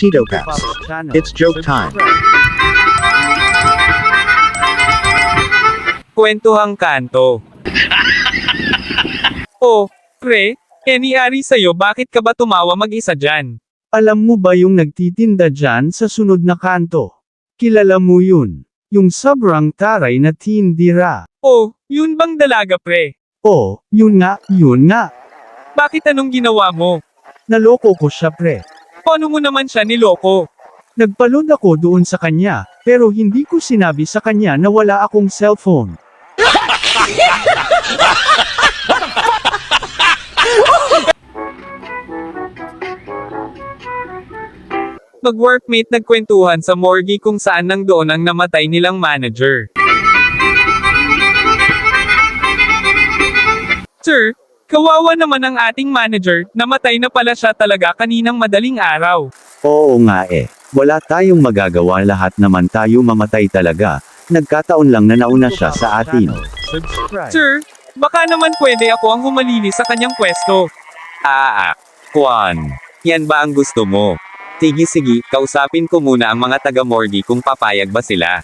Tito Paps. It's joke time. Kwentuhang kanto. Oh, pre, nangyari sa'yo, bakit ka ba tumawa mag-isa dyan? Alam mo ba yung nagtitinda dyan sa sunod na kanto? Kilala mo yun. Yung sobrang taray na tindira. Oh, yun bang dalaga pre? Oh, yun nga, yun nga. Bakit anong ginawa mo? Naloko ko siya pre. Paano mo naman siya niloko? Nagpaload ako doon sa kanya, pero hindi ko sinabi sa kanya na wala akong cellphone. Mag-workmate nagkwentuhan sa morgue kung saan nandoon ang namatay nilang manager. Sir, kawawa naman ang ating manager, namatay na pala siya talaga kaninang madaling araw. Oo nga eh. Wala tayong magagawa, lahat naman tayo mamatay talaga. Nagkataon lang na nauna siya sa atin. Sir, baka naman pwede ako ang humalili sa kanyang pwesto. Juan. Yan ba ang gusto mo? Sige, kausapin ko muna ang mga taga-morgue kung papayag ba sila.